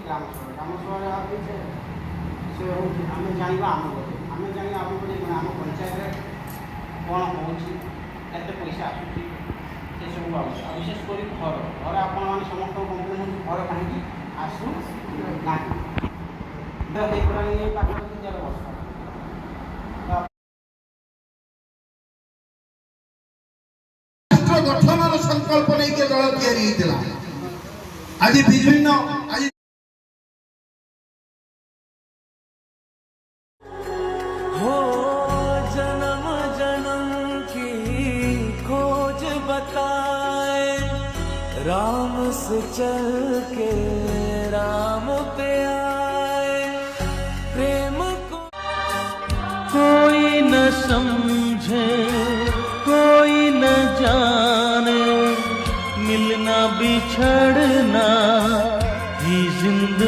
ग्राम सभा से आम जानवा आम जान आम आम पंचायत कौन हो पैसा आसूँ से सब बाबू विशेष कर घर घर आपण समस्त कम्प्लेन घर कहीं आसू ना गठन संकल्प नहीं के दल या आज विभिन्न आज हो जन्म जन्म की खोज बताए राम से चल के राम पे आए प्रेम को कोई न समझे कोई न जाने मिलना बिछड़ना ही जिंदगी